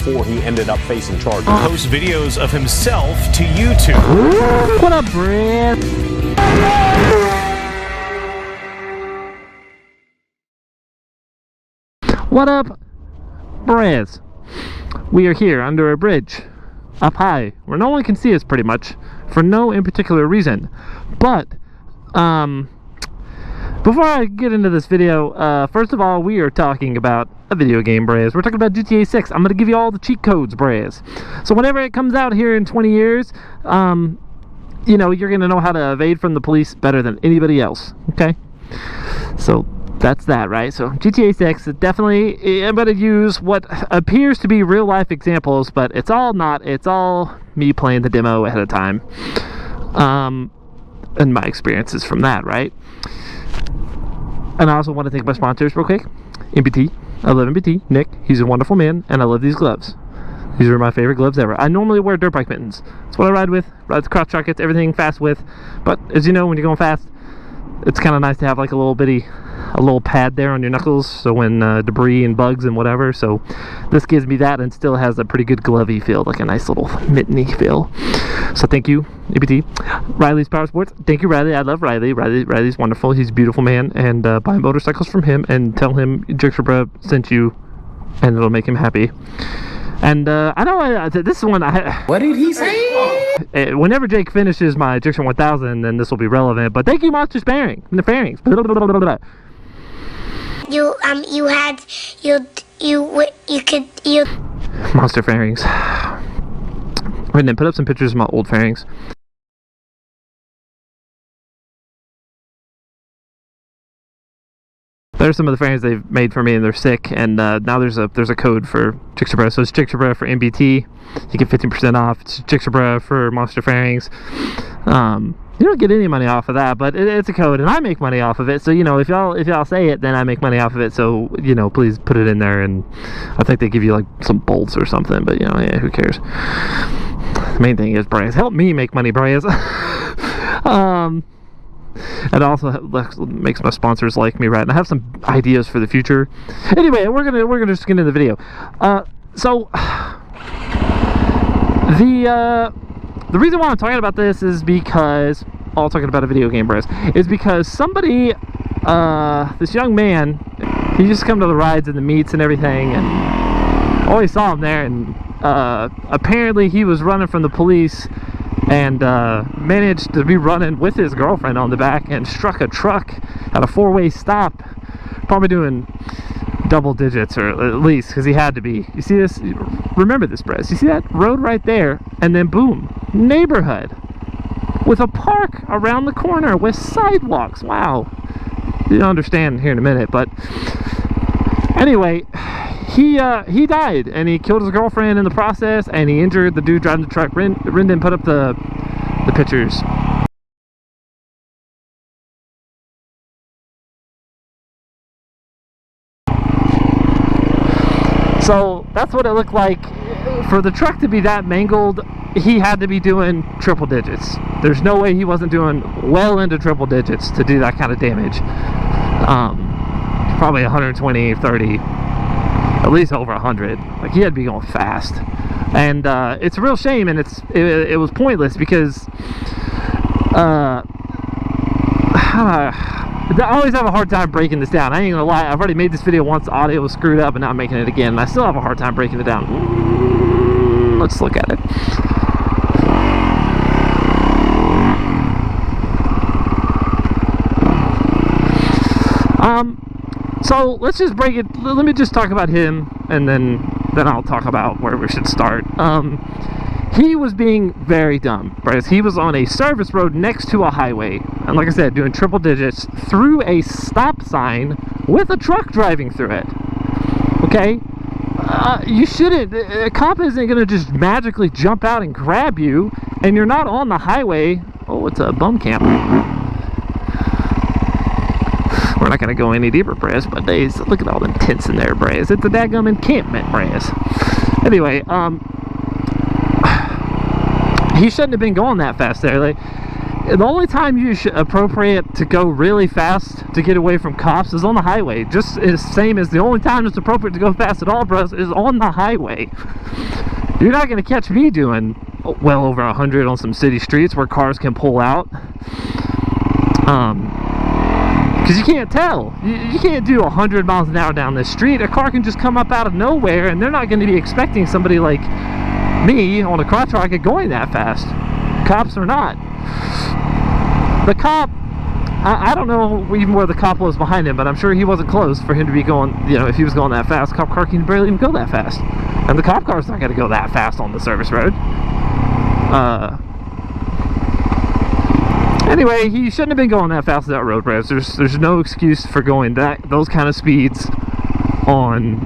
before he ended up facing charges. Posts videos of himself to YouTube. What up, Brad? What up, Brahs? We are here under a bridge, up high, where no one can see us pretty much, for no in particular reason. But, before I get into this video, first of all, we are talking about a video game, Brahs. We're talking about GTA 6. I'm going to give you all the cheat codes, Brahs. So whenever it comes out here in 20 years, you know, you're going to know how to evade from the police better than anybody else, okay? So that's that, right? So GTA 6, definitely, I'm going to use what appears to be real life examples, but it's all not. It's all me playing the demo ahead of time, and my experiences from that, right? And I also want to thank my sponsors real quick. MBT. I love MBT. Nick, he's a wonderful man, and I love these gloves. These are my favorite gloves ever. I normally wear dirt bike mittens. That's what I ride with. Ride the cross jackets, everything fast with. But as you know, when you're going fast, it's kind of nice to have like a little pad there on your knuckles, so when debris and bugs and whatever. So this gives me that, and still has a pretty good glovey feel, like a nice little mitteny feel. So thank you, EBT. RileysPowersports. Thank you, Riley. I love Riley. Riley's wonderful. He's a beautiful man, and buy motorcycles from him and tell him Jixer Bruh sent you, and it'll make him happy. And I know this one. What did he say? Whenever Jake finishes my Jixer 1000, then this will be relevant. But thank you, Monsters Fairings. The Fairings. You Monster Fairings. Right, then put up some pictures of my old Fairings. There's some of the Fairings they've made for me, and they're sick. And now there's a code for Jixer Bruh. So it's Jixer Bruh for MBT. You get 15% off. It's Jixer Bruh for Monster Fairings. You don't get any money off of that, but it's a code, and I make money off of it. So, you know, if y'all say it, then I make money off of it. So, you know, please put it in there. And I think they give you like some bolts or something, but you know, yeah, who cares? The main thing is Brahs. Help me make money, Brahs. It also makes my sponsors like me, right? And I have some ideas for the future. Anyway, we're gonna just get into the video. So the reason why I'm talking about this is because talking about a video game, Brahs, is because somebody, this young man, he just come to the rides and the meets and everything, and always saw him there, and apparently he was running from the police and managed to be running with his girlfriend on the back and struck a truck at a four-way stop, probably doing double digits, or at least, because he had to be. You see this? Remember this, Brahs. You see that road right there, and then boom, neighborhood with a park around the corner with sidewalks. Wow. You'll understand here in a minute, but anyway, he died, and he killed his girlfriend in the process, and he injured the dude driving the truck. Rendon put up the pictures. So that's what it looked like. For the truck to be that mangled, he had to be doing triple digits. There's no way he wasn't doing well into triple digits to do that kind of damage. Probably 120, 30, at least over 100. Like, he had to be going fast. And it's a real shame, and it was pointless, because I always have a hard time breaking this down. I ain't gonna lie, I've already made this video once, the audio was screwed up, and now I'm making it again, and I still have a hard time breaking it down. Let's look at it. So let's just break it. Let me just talk about him, and then I'll talk about where we should start. He was being very dumb, because he was on a service road next to a highway, and like I said, doing triple digits through a stop sign with a truck driving through it. Okay? You shouldn't. A cop isn't going to just magically jump out and grab you, and you're not on the highway. Oh, it's a bum camp. We're not going to go any deeper, Brahs, but look at all them tents in there, Brahs. It's a daggum encampment, Brahs. Anyway, he shouldn't have been going that fast there. Like, The only time you should appropriate to go really fast to get away from cops is on the highway. Just as same as the only time it's appropriate to go fast at all, bros, is on the highway. You're not going to catch me doing well over 100 on some city streets where cars can pull out. Because you can't tell. You can't do 100 miles an hour down this street. A car can just come up out of nowhere, and they're not going to be expecting somebody like me on a crotch rocket going that fast. Cops are not. The cop, I don't know even where the cop was behind him, but I'm sure he wasn't close for him to be going, you know, if he was going that fast. Cop car can barely even go that fast. And the cop car's not going to go that fast on the service road. Anyway, he shouldn't have been going that fast on that road, bros. There's no excuse for going those kind of speeds on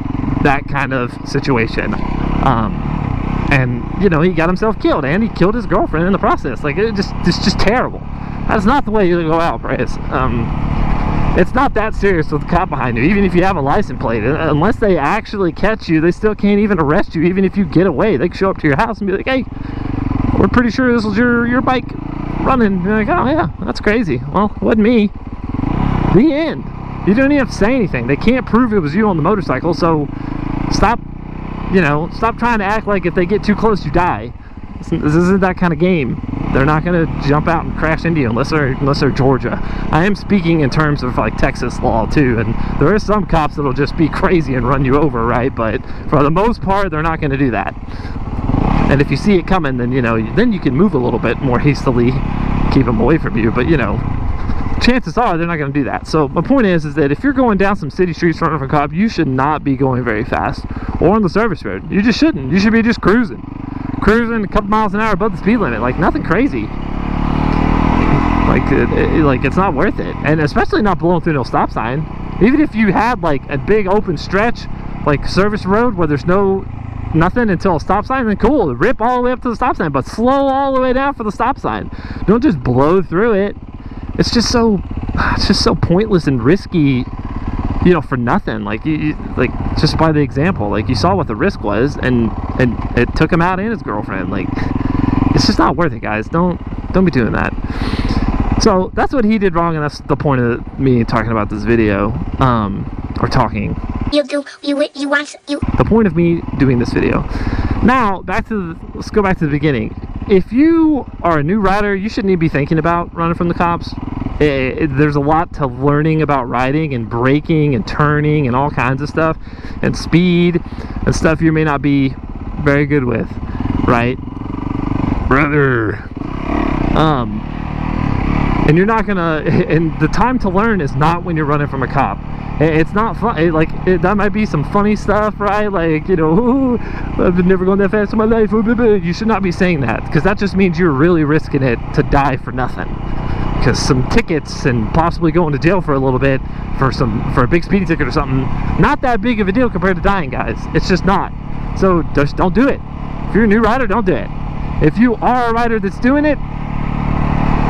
that kind of situation. And you know, he got himself killed, and he killed his girlfriend in the process. Like, it's just terrible. That's not the way you go out, bros. It's not that serious with the cop behind you, even if you have a license plate. Unless they actually catch you, they still can't even arrest you. Even if you get away, they can show up to your house and be like, "Hey, we're pretty sure this was your bike running." You're like, "Oh yeah, that's crazy." Well, it wasn't me. The end. You don't even have to say anything. They can't prove it was you on the motorcycle, so stop trying to act like if they get too close you die. This isn't that kind of game. They're not going to jump out and crash into you unless they're Georgia. I am speaking in terms of like Texas law too, and there are some cops that'll just be crazy and run you over, right? But for the most part, they're not going to do that. And if you see it coming, then then you can move a little bit more hastily, keep them away from you. But chances are they're not going to do that. So my point is that if you're going down some city streets running from a cop, you should not be going very fast, or on the service road. You just shouldn't. You should be just cruising a couple miles an hour above the speed limit, like nothing crazy. Like it's not worth it, and especially not blowing through no stop sign. Even if you had like a big open stretch, like service road where there's nothing until a stop sign, then cool, rip all the way up to the stop sign, but slow all the way down for the stop sign. Don't just blow through it. It's just so pointless and risky, for nothing. Like just by the example, like you saw what the risk was, and it took him out and his girlfriend. Like, it's just not worth it, guys. Don't be doing that. So that's what he did wrong, and that's the point of me talking about this video, or talking. The point of me doing this video. Now let's go back to the beginning. If you are a new rider, you shouldn't even be thinking about running from the cops. There's a lot to learning about riding and braking and turning and all kinds of stuff, and speed and stuff you may not be very good with, right, brother? And you're not gonna, and the time to learn is not when you're running from a cop. It's not fun. That might be some funny stuff, right? Like, "Ooh, I've never gone that fast in my life." You should not be saying that, because that just means you're really risking it to die for nothing. Because some tickets and possibly going to jail for a little bit for a big speeding ticket or something, not that big of a deal compared to dying, guys. It's just not. So just don't do it. If you're a new rider, don't do it. If you are a rider that's doing it,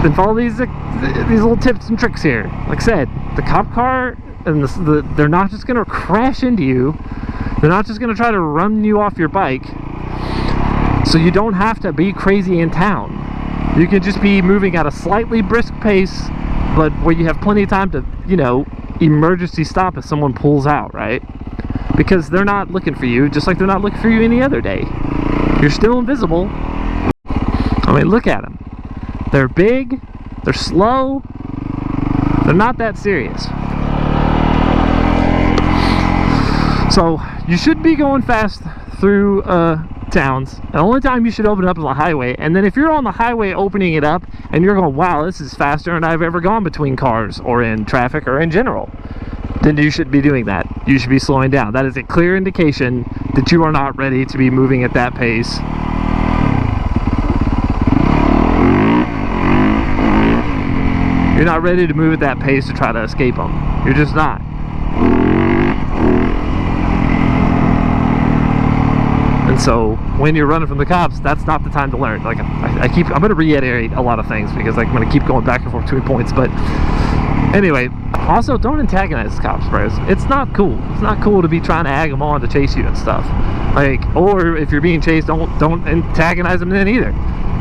then follow these little tips and tricks here. Like I said, the cop car, and they're not just going to crash into you. They're not just going to try to run you off your bike. So you don't have to be crazy in town. You can just be moving at a slightly brisk pace, but where you have plenty of time to, emergency stop if someone pulls out, right? Because they're not looking for you, just like they're not looking for you any other day. You're still invisible. I mean, look at them. They're big, they're slow, they're not that serious. So you should be going fast through towns. The only time you should open it up is on the highway. And then if you're on the highway opening it up and you're going, "Wow, this is faster than I've ever gone between cars or in traffic or in general," then you should be doing that. You should be slowing down. That is a clear indication that you are not ready to be moving at that pace. You're not ready to move at that pace to try to escape them. You're just not. And so when you're running from the cops, that's not the time to learn. Like I'm going to reiterate a lot of things because I'm going to keep going back and forth between points. But anyway, also don't antagonize the cops, bros. It's not cool. It's not cool to be trying to egg them on to chase you and stuff. Or if you're being chased, don't antagonize them then either.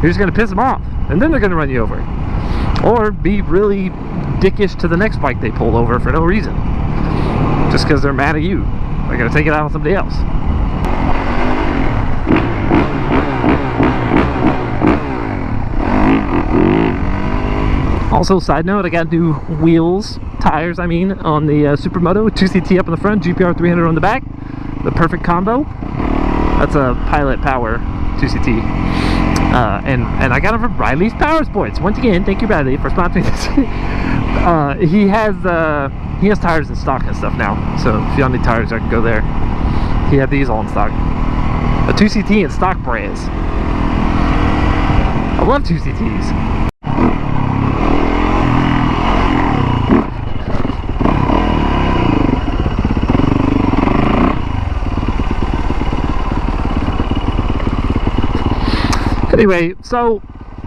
You're just going to piss them off, and then they're going to run you over. or be really dickish to the next bike they pull over for no reason, just because they're mad at you. They're gonna take it out on somebody else. Also, side note, I got new tires, on the Supermoto. 2CT up in the front, GPR 300 on the back. The perfect combo. That's a Pilot Power 2CT. And I got it from RileysPowersports. Once again, thank you, Riley, for sponsoring this. He has tires in stock and stuff now. So if y'all need tires, I can go there. He had these all in stock. A 2CT in stock brahs. I love 2CTs. Anyway, so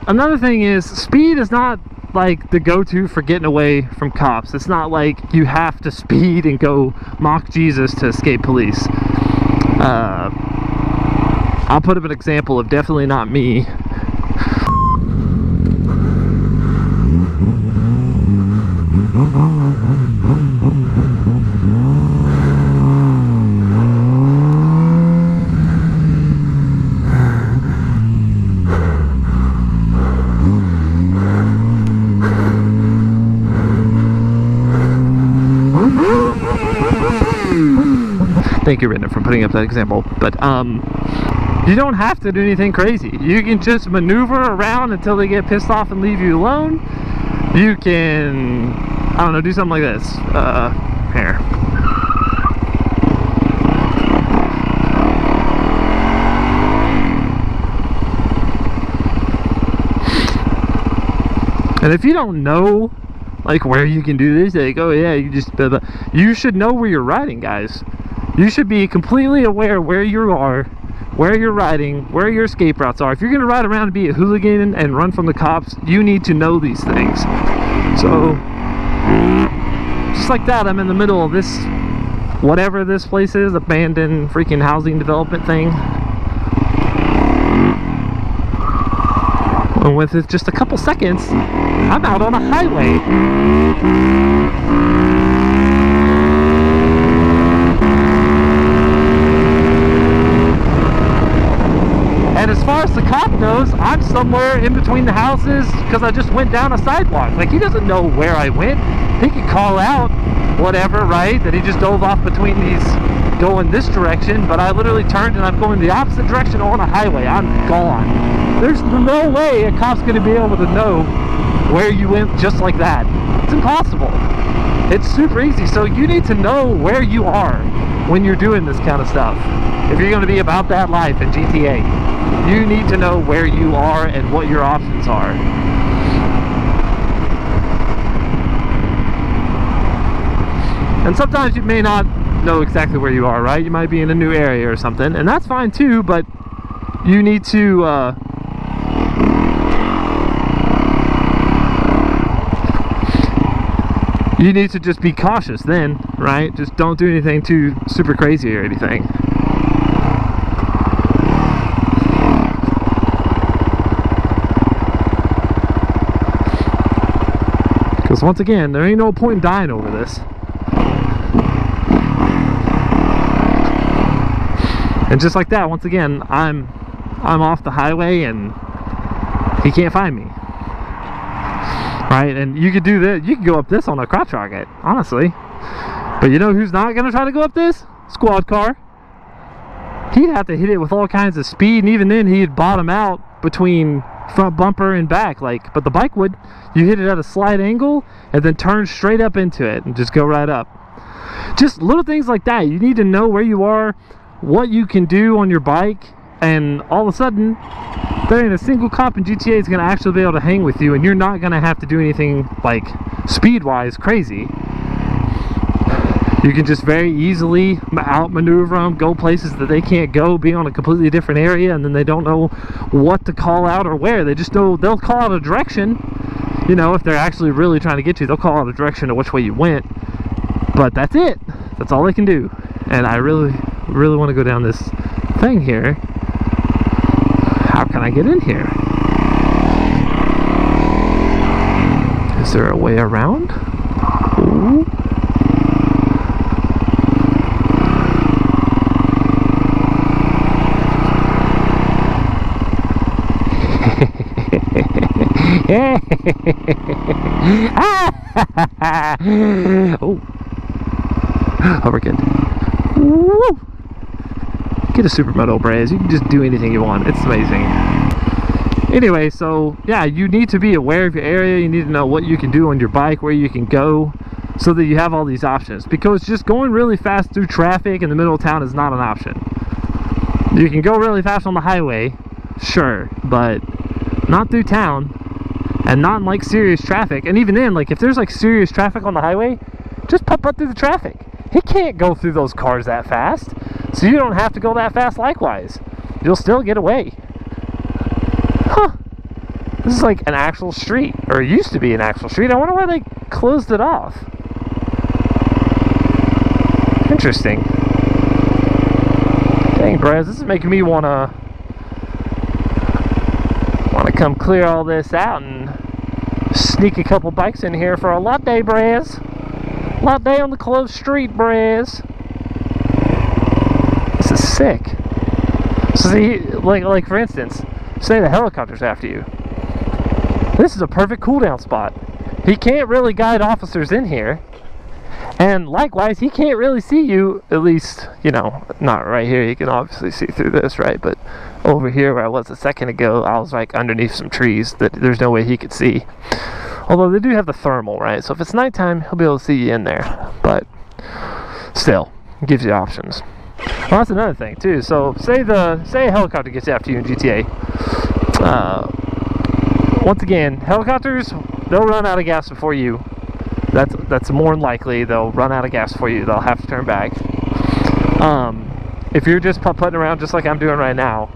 another thing is, speed is not like the go-to for getting away from cops. It's not like you have to speed and go mock Jesus to escape police. I'll put up an example of definitely not me. Thank you, Ridner, for putting up that example. But you don't have to do anything crazy. You can just maneuver around until they get pissed off and leave you alone. You can, I don't know, do something like this. Here. And if you don't know like where you can do this, like, oh yeah, you just, you should know where you're riding, guys. You should be completely aware where you are, where you're riding, where your escape routes are. If you're gonna ride around and be a hooligan and run from the cops, you need to know these things. So, just like that, I'm in the middle of this, whatever this place is, abandoned freaking housing development thing. And with just a couple seconds, I'm out on a highway. And as far as the cop knows, I'm somewhere in between the houses because I just went down a sidewalk. Like, he doesn't know where I went. He could call out whatever, right? That he just dove off between these, going this direction, but I literally turned and I'm going the opposite direction on a highway. I'm gone. There's no way a cop's going to be able to know where you went just like that. It's impossible. It's super easy. So you need to know where you are when you're doing this kind of stuff. If you're going to be about that life in GTA, you need to know where you are and what your options are. And sometimes you may not know exactly where you are, right? You might be in a new area or something, and that's fine too, but you need to just be cautious then, right? Just don't do anything too super crazy or anything. Because once again, there ain't no point in dying over this. And just like that, once again, I'm off the highway and he can't find me. Right? And you could do this, you could go up this on a crotch rocket, honestly. But you know who's not gonna try to go up this? Squad car. He'd have to hit it with all kinds of speed, and even then he'd bottom out between front bumper and back, like, but the bike would, you hit it at a slight angle and then turn straight up into it and just go right up. Just little things like that. You need to know where you are, what you can do on your bike, and all of a sudden there ain't a single cop in GTA is going to actually be able to hang with you, and you're not going to have to do anything like speed wise crazy. You can just very easily outmaneuver them, go places that they can't go, be on a completely different area, and then they don't know what to call out or where. They just know they'll call out a direction. You know, if they're actually really trying to get you, they'll call out a direction of which way you went. But that's it. That's all they can do. And I really want to go down this thing here. How can I get in here? there a way around? Ooh. Oh. Oh, we're good. Woo. Get a supermoto, Brahs. You can just do anything you want. It's amazing. Anyway, so yeah, you need to be aware of your area. You need to know what you can do on your bike, where you can go, so that you have all these options. Because just going really fast through traffic in the middle of town is not an option. You can go really fast on the highway, sure, but not through town, and not in like serious traffic. And even then, like if there's like serious traffic on the highway, just pop up through the traffic. He can't go through those cars that fast, so you don't have to go that fast likewise. You'll still get away. Huh. This is like an actual street, or it used to be an actual street. I wonder why they closed it off. Interesting. Dang, Brahs, this is making me wanna come clear all this out and sneak a couple bikes in here for a latte, Brahs. Latte on the closed street, Brahs. This is sick. So see, like for instance, say the helicopter's after you. This is a perfect cooldown spot. He can't really guide officers in here, and likewise, he can't really see you. At least, you know, not right here. He can obviously see through this, right? But over here, where I was a second ago, I was like underneath some trees that there's no way he could see. Although they do have the thermal, right? So if it's nighttime, he'll be able to see you in there. But still, it gives you options. Well, that's another thing too. So say a helicopter gets after you in GTA. Once again, helicopters, they'll run out of gas before you. That's more than likely. They'll run out of gas for you. They'll have to turn back. If you're just putting around just like I'm doing right now,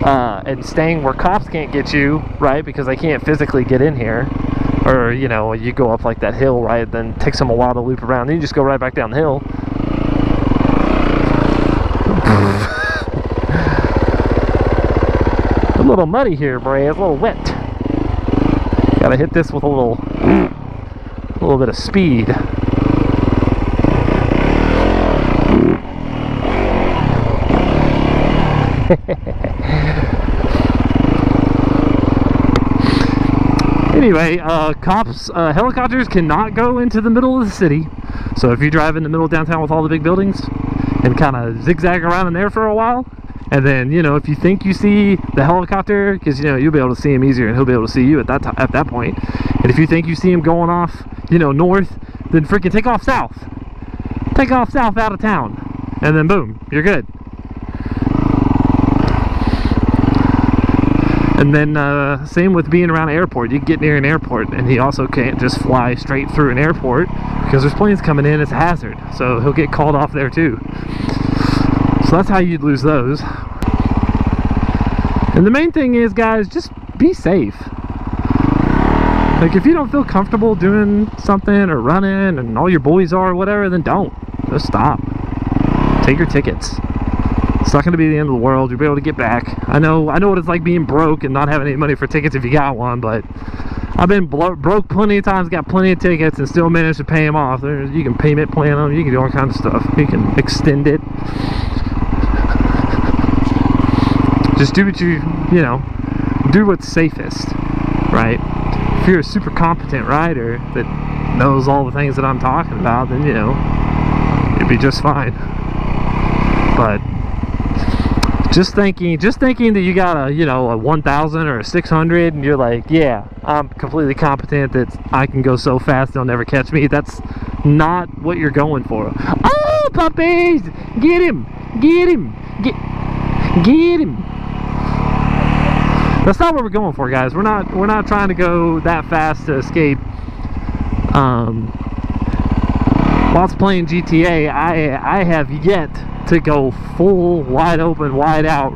and staying where cops can't get you, right? Because they can't physically get in here. Or, you know, you go up like that hill, right? Then it takes them a while to loop around. Then you just go right back down the hill. A little muddy here, Bray. It's a little wet. Gotta hit this with a little bit of speed. Anyway, helicopters cannot go into the middle of the city. So if you drive in the middle of downtown with all the big buildings and kind of zigzag around in there for a while, and then, you know, if you think you see the helicopter, because, you know, you'll be able to see him easier and he'll be able to see you at that point. And if you think you see him going off, you know, north, then freaking take off south. Take off south out of town. And then boom, you're good. And then same with being around an airport. You get near an airport and he also can't just fly straight through an airport because there's planes coming in. It's a hazard, so he'll get called off there too. So that's how you'd lose those. And the main thing is, guys, just be safe. Like, if you don't feel comfortable doing something or running and all your boys are or whatever, then don't. Just stop. Take your tickets. It's not going to be the end of the world. You'll be able to get back. I know what it's like being broke and not having any money for tickets if you got one, but I've been broke plenty of times, got plenty of tickets, and still managed to pay them off. You can payment plan them. You can do all kinds of stuff. You can extend it. Just do what you know, do what's safest, right? If you're a super competent rider that knows all the things that I'm talking about, then, you know, you'd be just fine. But just thinking that you got a, you know, a 1,000 or a 600 and you're like, yeah, I'm completely competent, that I can go so fast they'll never catch me. That's not what you're going for. Oh, puppies! Get him! Get him! Get him! That's not what we're going for, guys. We're not trying to go that fast to escape. Whilst playing GTA, I have yet to go full wide open, wide out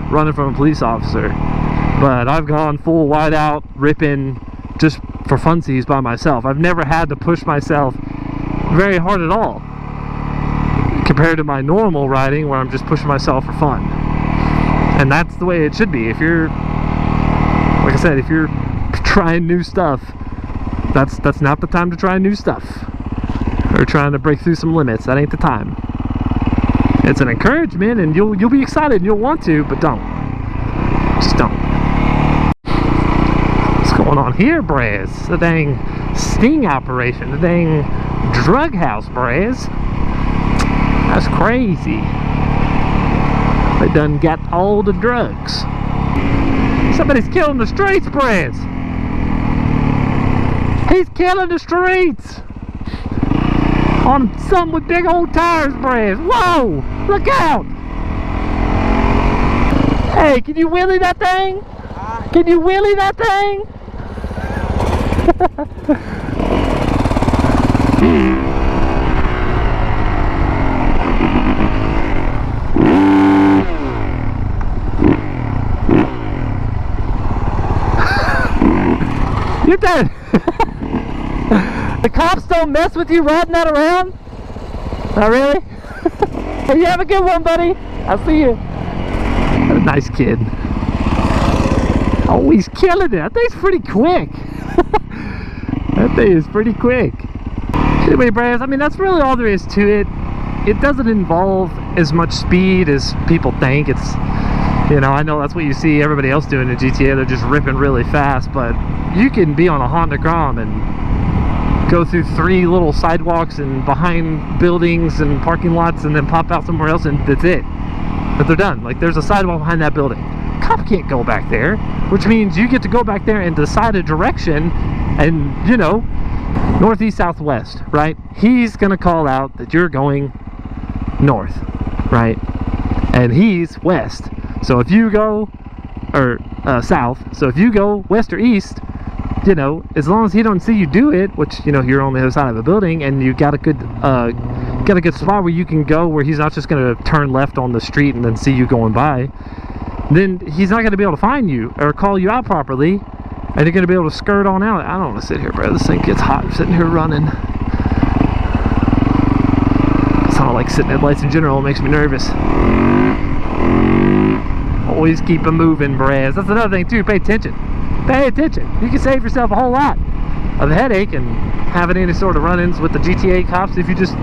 running from a police officer, but I've gone full wide out ripping just for funsies by myself. I've never had to push myself very hard at all compared to my normal riding where I'm just pushing myself for fun. And that's the way it should be. If you're, like I said, if you're trying new stuff, that's not the time to try new stuff or trying to break through some limits. That ain't the time. It's an encouragement, and you'll be excited and you'll want to, but don't. Just don't. What's going on here, Brez? The dang sting operation, the dang drug house, Brez. That's crazy. They done got all the drugs. Somebody's killing the streets, Brez. He's killing the streets. On some with big old tires, Brez. Whoa! Look out! Hey, can you wheelie that thing? Can you wheelie that thing? You're dead. The cops don't mess with you riding that around? Not really? Hey, you have a good one, buddy. I'll see you. What a nice kid. Oh, he's killing it. That thing's pretty quick. That thing is pretty quick. Anyway, Brez, I mean, that's really all there is to it. It doesn't involve as much speed as people think. It's, you know, I know that's what you see everybody else doing in GTA. They're just ripping really fast, but you can be on a Honda Grom and go through 3 little sidewalks and behind buildings and parking lots and then pop out somewhere else, and that's it. But they're done. Like, there's a sidewalk behind that building. Cop can't go back there, which means you get to go back there and decide a direction and, you know, northeast, southwest, right? He's gonna call out that you're going north, right? And he's west. So if you go, or south, so if you go west or east, you know, as long as he don't see you do it, which, you know, you're on the other side of the building and you got a good spot where you can go, where he's not just gonna turn left on the street and then see you going by, then he's not gonna be able to find you or call you out properly, and you're gonna be able to skirt on out. I don't want to sit here, bro. This thing gets hot. I'm sitting here running. It's not like sitting at lights in general. It makes me nervous. Always keep them moving, Brez. That's another thing too. Pay attention. Pay attention. You can save yourself a whole lot of headache and having any sort of run-ins with the GTA cops if you just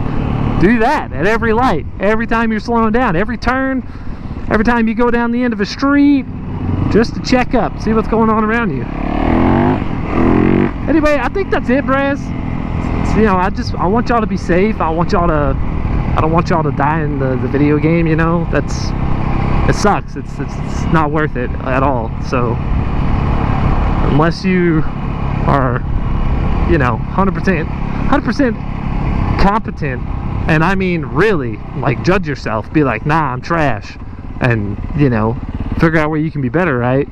do that at every light, every time you're slowing down, every turn, every time you go down the end of a street, just to check up, see what's going on around you. Anyway, I think that's it, Brez. You know, I want y'all to be safe. I don't want y'all to die in the video game, you know. It sucks. It's not worth it at all. So unless you are, you know, 100% competent, and I mean really, like, judge yourself, be like, nah, I'm trash, and, you know, figure out where you can be better, right?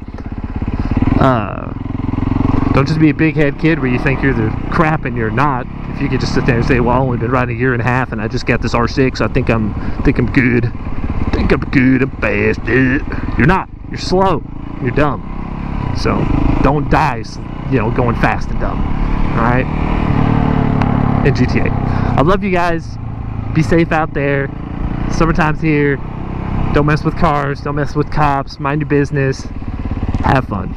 Don't just be a big head kid where you think you're the crap and you're not. If you could just sit there and say, well, I've only been riding a year and a half and I just got this R6, I think I'm good. I'm fast. You're not. You're slow. You're dumb. So don't die, you know, going fast and dumb. Alright? In GTA. I love you guys. Be safe out there. Summertime's here. Don't mess with cars. Don't mess with cops. Mind your business. Have fun.